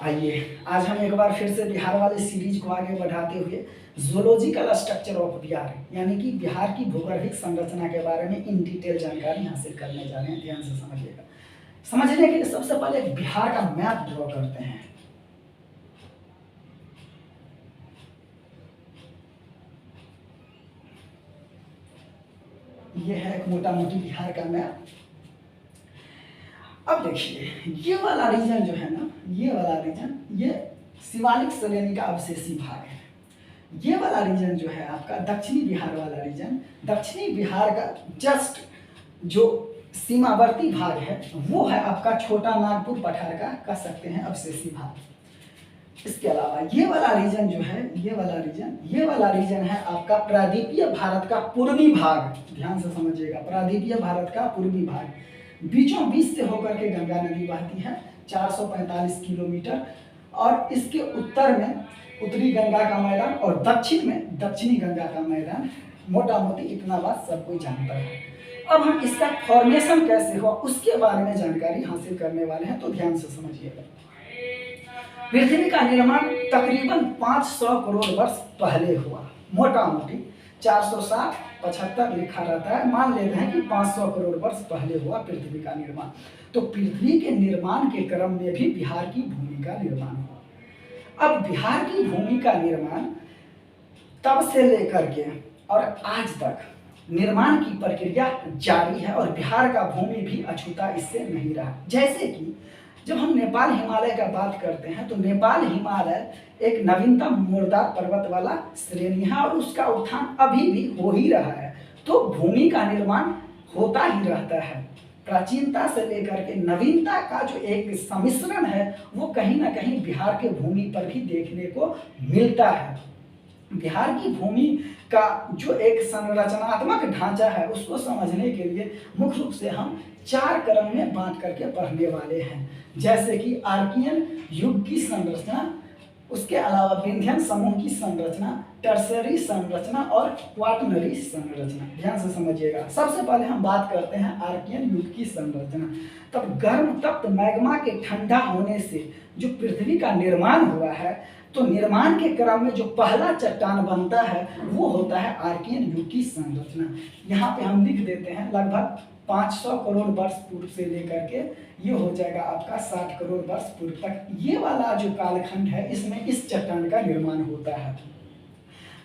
आइए आज हम एक बार फिर से बिहार वाले सीरीज को आगे बढ़ाते हुए जूलॉजिकल स्ट्रक्चर ऑफ बिहार यानी कि बिहार की भूगर्भिक संरचना के बारे में इन डिटेल जानकारी हासिल करने जा रहे हैं। ध्यान से समझिएगा। समझने के लिए सबसे पहले बिहार का मैप ड्रॉ करते हैं। यह है एक मोटा मोटी बिहार का मैप। अब देखिए ये वाला रीजन जो है ना, ये वाला रीजन ये शिवालिक श्रेणी का अवशेषी भाग है। ये वाला रीजन जो है आपका दक्षिणी बिहार वाला रीजन, दक्षिणी बिहार का जस्ट जो सीमावर्ती भाग है वो है आपका छोटा नागपुर पठार का कह सकते हैं अवशेषी भाग। इसके अलावा ये वाला रीजन जो है, ये वाला रीजन है आपका प्रायद्वीपीय भारत का पूर्वी भाग। ध्यान से समझिएगा, प्रायद्वीपीय भारत का पूर्वी भाग। बीचों बीच से होकर के गंगा नदी बहती है 445 किलोमीटर, और इसके उत्तर में उत्तरी गंगा का मैदान और दक्षिण में दक्षिणी गंगा का मैदान। मोटा मोटी इतना बात सब कोई जानता है। अब हम इसका फॉर्मेशन कैसे हुआ उसके बारे में जानकारी हासिल करने वाले हैं, तो ध्यान से समझिएगा। पृथ्वी का निर्माण तकरीबन 500 करोड़ वर्ष पहले हुआ। मोटा मोटी 460 75 लिखा रहता है, मान लेते हैं कि 500 करोड़ वर्ष पहले हुआ पृथ्वी का निर्माण। तो पृथ्वी के निर्माण के क्रम में भी बिहार की भूमि का निर्माण हुआ। अब बिहार की भूमि का निर्माण तब से लेकर के और आज तक निर्माण की प्रक्रिया जारी है, और बिहार का भूमि भी अछूता इससे नहीं रहा। जैसे कि जब हम नेपाल हिमालय का बात करते हैं तो नेपाल हिमालय एक नवीनतम मुर्दार पर्वत वाला श्रेणी है और उसका उत्थान अभी भी हो ही रहा है। तो भूमि का निर्माण होता ही रहता है। प्राचीनता से लेकर के नवीनता का जो एक सम्मिश्रण है वो कहीं ना कहीं बिहार के भूमि पर भी देखने को मिलता है। बिहार की भूमि का जो एक संरचनात्मक ढांचा है उसको समझने के लिए मुख्य रूप से हम 4 क्रम में बांट करके पढ़ने वाले हैं। जैसे कि आर्कियन युग की संरचना, उसके अलावा विंध्यन समूह की संरचना, टर्सरी संरचना और क्वाटरनरी संरचना। ध्यान से समझिएगा। सबसे पहले हम बात करते हैं आर्कियन युग की संरचना। तब गर्म तप्त मैग्मा के ठंडा होने से जो पृथ्वी का निर्माण हुआ है, तो निर्माण के क्रम में जो पहला चट्टान बनता है वो होता है आर्कियन युग की संरचना। यहाँ पे हम लिख देते हैं लगभग 500 करोड़ वर्ष पूर्व से लेकर के ये हो जाएगा आपका 60 करोड़ वर्ष पूर्व तक। ये वाला जो कालखंड है इसमें इस चट्टान का निर्माण होता है।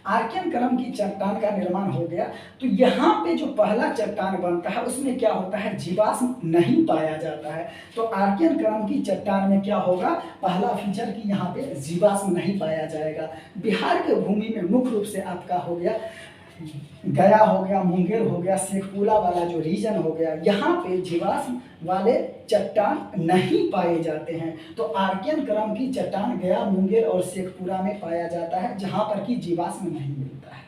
आर्कियन क्रम की चट्टान का निर्माण हो गया तो यहाँ पे जो पहला चट्टान बनता है उसमें क्या होता है, जीवाश्म नहीं पाया जाता है। तो आर्कियन क्रम की चट्टान में क्या होगा, पहला फीचर कि यहाँ पे जीवाश्म नहीं पाया जाएगा। बिहार के भूमि में मुख्य रूप से आपका हो गया गया, हो गया मुंगेर, हो गया शेखपुरा वाला जो रीजन हो गया, यहाँ पे जीवाश्म वाले चट्टान नहीं पाए जाते हैं। तो आर्कियन क्रम की चट्टान गया, मुंगेर और शेखपुरा में पाया जाता है जहाँ पर कि जीवाश्म नहीं मिलता है।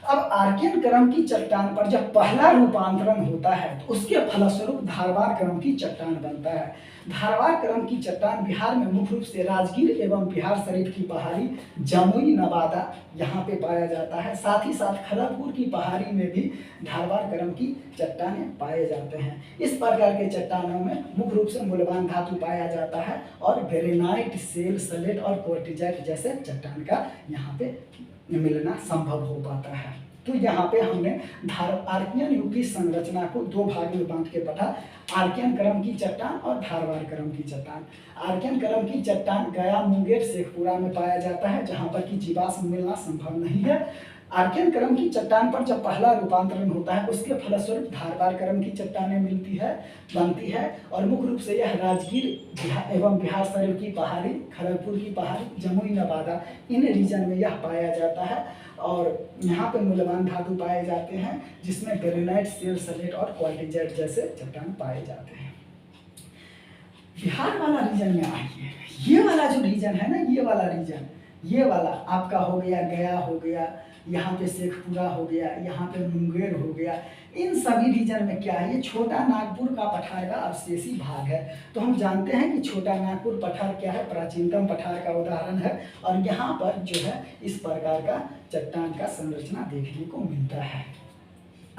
अब आर्कियन क्रम की चट्टान पर जब पहला रूपांतरण होता है तो उसके फलस्वरूप धारवाड़ क्रम की चट्टान बनता है। धारवाड़ क्रम की चट्टान बिहार में मुख्य रूप से राजगीर एवं बिहार शरीफ की पहाड़ी, जमुई, नवादा यहाँ पे पाया जाता है। साथ ही साथ खड़गपुर की पहाड़ी में भी धारवाड़ क्रम की चट्टानें पाए जाते हैं। इस प्रकार के चट्टानों में मुख्य रूप से मूल्यवान धातु पाया जाता है और ग्रेनाइट, सेल, सलेट और क्वार्टिजाइट जैसे चट्टान का यहाँ पे मिलना संभव हो पाता है। तो यहाँ पे हमने आर्कियन युग की संरचना को 2 भाग में बांट के पढ़ा, आर्कियन क्रम की चट्टान और धारवाड़ क्रम की चट्टान। आर्कियन क्रम की चट्टान गया, मुंगेर, शेखपुरा में पाया जाता है जहाँ पर कि जीवाश्म मिलना संभव नहीं है। आर्कियन क्रम की चट्टान पर जब पहला रूपांतरण होता है उसके फलस्वरूप धारवाड़ क्रम की चट्टानें बनती है और मुख्य रूप से यह राजगीर एवं बिहार शरीफ की पहाड़ी, खड़गपुर की पहाड़ी, जमुई, नवादा इन रीजन में यह पाया जाता है। और यहाँ पे मूल्यवान धातु पाए जाते हैं जिसमें ग्रेनाइट, सेल, सलेट और क्वार्टिजाइट जैसे चट्टान पाए जाते हैं। बिहार वाला रीजन में आइए, ये वाला जो रीजन है ना, ये वाला आपका हो गया गया, हो गया यहाँ पे शेखपुरा, हो गया यहाँ पे मुंगेर, हो गया। इन सभी रीजन में क्या है, ये छोटा नागपुर का पठार का अवशेषी भाग है। तो हम जानते हैं कि छोटा नागपुर पठार क्या है, प्राचीनतम पठार का उदाहरण है। और यहाँ पर जो है इस प्रकार का चट्टान का संरचना देखने को मिलता है।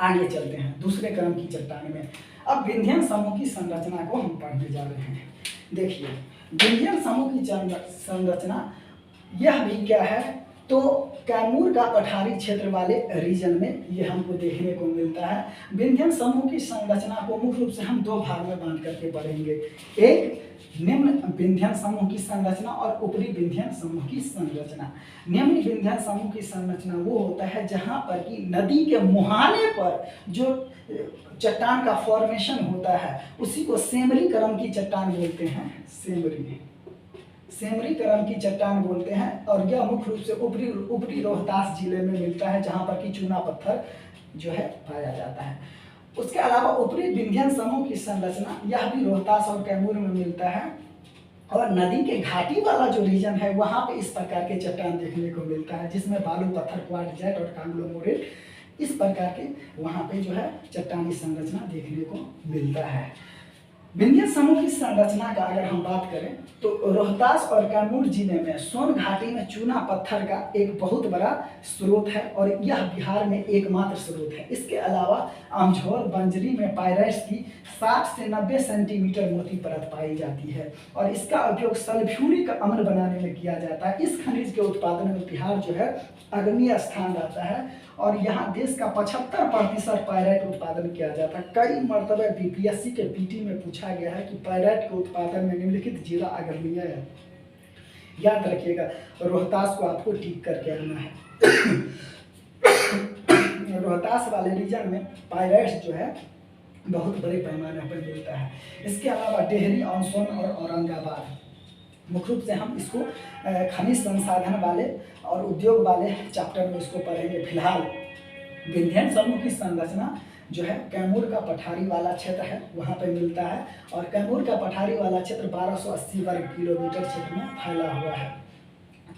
आगे चलते हैं दूसरे क्रम की चट्टान में। अब विंध्यन समूह की संरचना को हम पढ़ने जा रहे हैं। देखिए विंध्यन समूह की संरचना यह भी क्या है, तो कैमूर का पठारी क्षेत्र वाले रीजन में ये हमको देखने को मिलता है। विंध्यन समूह की संरचना को मुख्य रूप से हम दो भाग में बांट करके पढ़ेंगे, एक निम्न विंध्यन समूह की संरचना और ऊपरी विंध्यन समूह की संरचना। निम्न विंध्यन समूह की संरचना वो होता है जहाँ पर कि नदी के मुहाने पर जो चट्टान का फॉर्मेशन होता है उसी को सेमरीकरण की चट्टान बोलते हैं, सेमरीकरण की चट्टान बोलते हैं। और यह मुख्य रूप से ऊपरी रोहतास जिले में मिलता है जहाँ पर कि चूना पत्थर जो है पाया जाता है। उसके अलावा ऊपरी विंध्यन समूह की संरचना यह भी रोहतास और कैमूर में मिलता है और नदी के घाटी वाला जो रीजन है वहाँ पे इस प्रकार के चट्टान देखने को मिलता है जिसमें बालू पत्थर, क्वार्टजाइट और कांग्लोमोरेट इस प्रकार के वहाँ पे जो है चट्टानी संरचना देखने को मिलता है। विंध्यन समूह की संरचना का अगर हम बात करें तो रोहतास और कैमूर जिले में सोन घाटी में चूना पत्थर का एक बहुत बड़ा स्रोत है और यह बिहार में एकमात्र स्रोत है। इसके अलावा अमझोर बंजरी में पायराइट्स की 60 से 90 सेंटीमीटर मोटी परत पाई जाती है और इसका उपयोग सल्फ्यूरिक अम्ल बनाने में किया जाता है। इस खनिज के उत्पादन में बिहार जो है अग्रणी स्थान रहता है और यहाँ देश का 75% पायराइट उत्पादन किया जाता है। कई मरतबे बीपीएससी के पीटी में पूछा गया है कि पायराइट के उत्पादन में निम्नलिखित जिला अग्रणीय है। याद रखिएगा, रोहतास को आपको टिक करके आना है। रोहतास वाले रीजन में पायराइट्स जो है बहुत बड़े पैमाने पर मिलता है। इसके अलावा डेहरी, ऑनसोन और औरंगाबाद मुख्य रूप से हम इसको खनिज संसाधन वाले और उद्योग वाले चैप्टर में इसको पढ़ेंगे। फिलहाल विंध्यन समूह की संरचना जो है कैमूर का पठारी वाला क्षेत्र है वहाँ पे मिलता है और कैमूर का पठारी वाला क्षेत्र 1280 वर्ग किलोमीटर क्षेत्र में फैला हुआ है।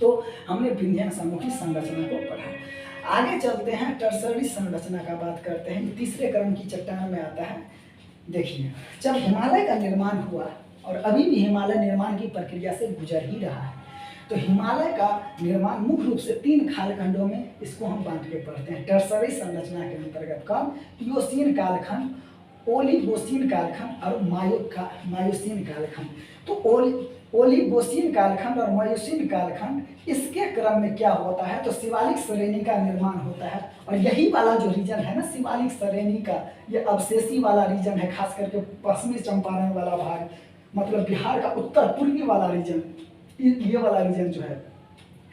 तो हमने विंध्यन समूह की संरचना को पढ़ा। आगे चलते हैं, टर्सरी संरचना का बात करते हैं। तीसरे क्रम की चट्टान में आता है। देखिए, जब हिमालय का निर्माण हुआ और अभी भी हिमालय निर्माण की प्रक्रिया से गुजर ही रहा है, तो हिमालय का निर्माण मुख्य रूप से 3 कालखंडों में इसको हम बांट के पढ़ते हैं टर्सरी संरचना के अंतर्गत। कब? इयोसीन कालखंड, ओलिगोसीन कालखंड और मायोसीन कालखंड। तो ओलिगोसीन कालखंड और मायोसीन कालखंड इसके क्रम में क्या होता है, तो शिवालिक श्रेणी का निर्माण होता है और यही वाला जो रीजन है ना शिवालिक श्रेणी का, ये अवशेषी वाला रीजन है, खास करके पश्चिमी चंपारण वाला भाग, मतलब बिहार का उत्तर पूर्वी वाला रीजन, ये वाला रीजन जो है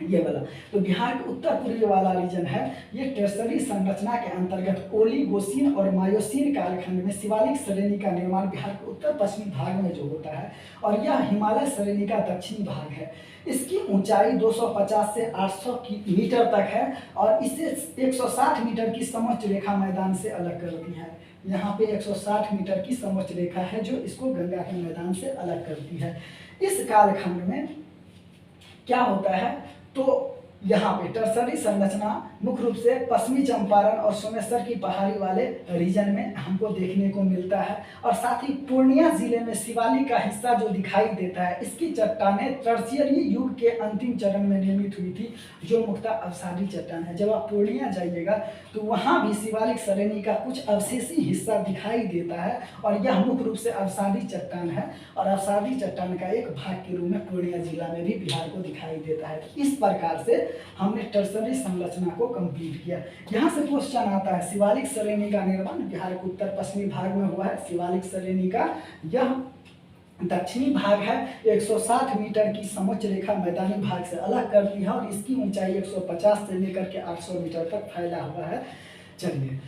ये वाला, तो बिहार के उत्तर पूर्वी वाला रीजन है। ये टर्सरी संरचना के अंतर्गत ओलिगोसीन और मायोसीन कालखंड में शिवालिक श्रेणी का निर्माण बिहार के उत्तर पश्चिमी भाग में जो होता है और यह हिमालय श्रेणी का दक्षिणी भाग है। इसकी ऊंचाई 250 से 800 मीटर तक है और इसे 160 मीटर की समोच्च रेखा मैदान से अलग करती है। यहाँ पे 160 मीटर की समोच्च रेखा है जो इसको गंगा के मैदान से अलग करती है। इस कालखंड में क्या होता है, तो यहाँ पे टर्सरी संरचना मुख्य रूप से पश्चिमी चंपारण और सोमेश्वर की पहाड़ी वाले रीजन में हमको देखने को मिलता है और साथ ही पूर्णिया जिले में शिवालिक का हिस्सा जो दिखाई देता है, इसकी चट्टानें टर्शियरी युग के अंतिम चरण में निर्मित हुई थी, जो मुख्यतः अवसादी चट्टान है। जब आप पूर्णिया जाइएगा तो वहाँ भी शिवालिक श्रेणी का कुछ अवशेषी हिस्सा दिखाई देता है और यह मुख्य रूप से अवसादी चट्टान है और अवसादी चट्टान का एक भाग के रूप में पूर्णिया जिला में भी बिहार को दिखाई देता है। इस प्रकार से हमने टर्सरी संरचना को कंप्लीट किया। यहाँ से क्वेश्चन आता है, शिवालिक श्रेणी का निर्माण बिहार के उत्तर पश्चिमी भाग में हुआ है। शिवालिक श्रेणी का यह दक्षिणी भाग है, 160 मीटर की समोच्च रेखा मैदानी भाग से अलग करती है और इसकी ऊंचाई 150 से लेकर के 800 मीटर तक फैला हुआ है। चलिए,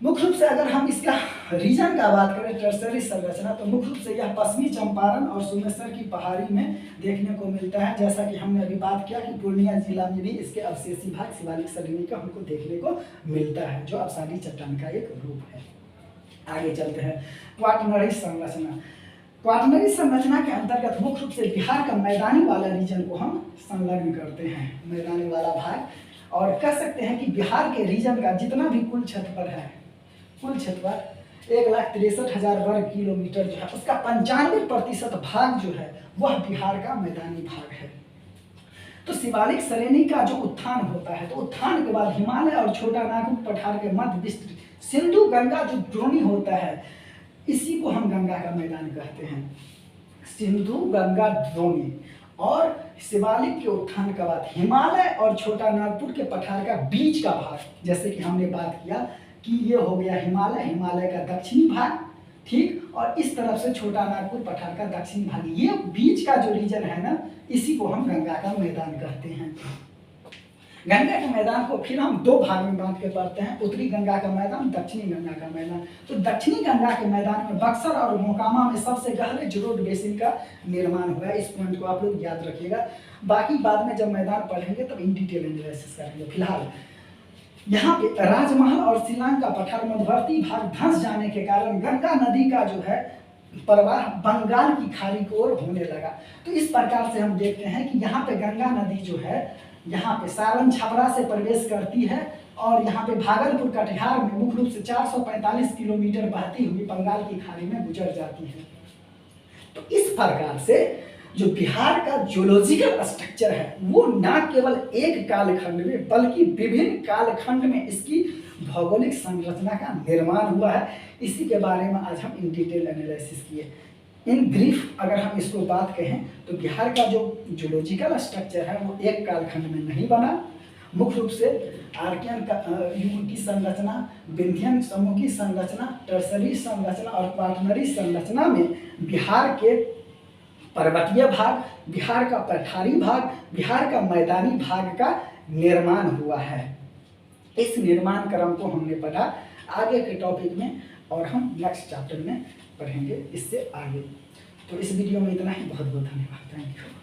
मुख्य रूप से अगर हम इसका रीजन का बात करें टर्सरी संरचना, तो मुख्य रूप से यह पश्चिमी चंपारण और सोमेश्वर की पहाड़ी में देखने को मिलता है। जैसा कि हमने अभी बात किया कि पूर्णिया जिला में भी इसके अवशेषी भाग शिवालिक श्रेणी का हमको देखने को मिलता है, जो अवसादी चट्टान का एक रूप है। आगे चलते हैं, क्वाटरनरी संरचना। क्वाटरनरी संरचना के अंतर्गत मुख्य रूप से बिहार का मैदानी वाला रीजन को हम संलग्न करते हैं, मैदानी वाला भाग, और कह सकते हैं कि बिहार के रीजन का जितना भी कुल क्षेत्रफल है, कुल क्षेत्रफल 1,63,000 वर्ग किलोमीटर जो है, उसका 95% भाग जो है वह बिहार का मैदानी भाग है। तो शिवालिक श्रेणी का जो उत्थान होता है, तो उत्थान के बाद हिमालय और छोटा नागपुर पठार के मध्य विस्तृत सिंधु गंगा जो द्रोणी होता है, इसी को हम गंगा का मैदान कहते हैं। सिंधु गंगा द्रोणी और शिवालिक के उत्थान के बाद हिमालय और छोटा नागपुर के पठार का बीच का भाग, जैसे कि हमने बात किया कि ये हो गया हिमालय, हिमालय का दक्षिणी भाग, ठीक, और इस तरफ से छोटा नागपुर पठार का दक्षिणी भाग, ये बीच का जो रीजन है ना, इसी को हम गंगा का मैदान कहते हैं। गंगा के मैदान को फिर हम दो भाग में बांट के पढ़ते हैं, उत्तरी गंगा का मैदान, दक्षिणी गंगा का मैदान। तो दक्षिणी गंगा के मैदान में बक्सर और मोकामा में सबसे गहरे जलोढ़ बेसिन का निर्माण हुआ है। इस पॉइंट को आप लोग याद रखिएगा, बाकी बाद में जब मैदान पढ़ेंगे तब इन डिटेल एनालिसिस करेंगे। फिलहाल यहाँ पे राजमहल और शिलांग का पठार मध्यवर्ती भाग धंस जाने के कारण गंगा नदी का जो है प्रवाह बंगाल की खाड़ी की ओर होने लगा। तो इस प्रकार से हम देखते हैं कि यहाँ पे गंगा नदी जो है यहाँ पे सारण छपरा से प्रवेश करती है और यहाँ पे भागलपुर कटिहार में मुख्य रूप से 445 किलोमीटर बहती हुई बंगाल की खाड़ी में गुजर जाती है। तो इस प्रकार से जो बिहार का जियोलॉजिकल स्ट्रक्चर है वो न केवल एक कालखंड में बल्कि विभिन्न कालखंड में इसकी भौगोलिक संरचना का निर्माण हुआ है। इसी के बारे में आज हम इन डिटेल एनालिसिस किए। इन ब्रीफ अगर हम इसको बात कहें तो बिहार का जो जियोलॉजिकल स्ट्रक्चर है वो एक कालखंड में नहीं बना। मुख्य रूप से आर्कियन युग की संरचना, विंध्यन समूह की संरचना, टर्सरी संरचना और क्वाटरनरी संरचना में बिहार के पर्वतीय भाग, बिहार का पठारी भाग, बिहार का मैदानी भाग का निर्माण हुआ है। इस निर्माण क्रम को हमने पढ़ा आगे के टॉपिक में और हम नेक्स्ट चैप्टर में पढ़ेंगे इससे आगे। तो इस वीडियो में इतना ही। बहुत बहुत धन्यवाद। Thank you.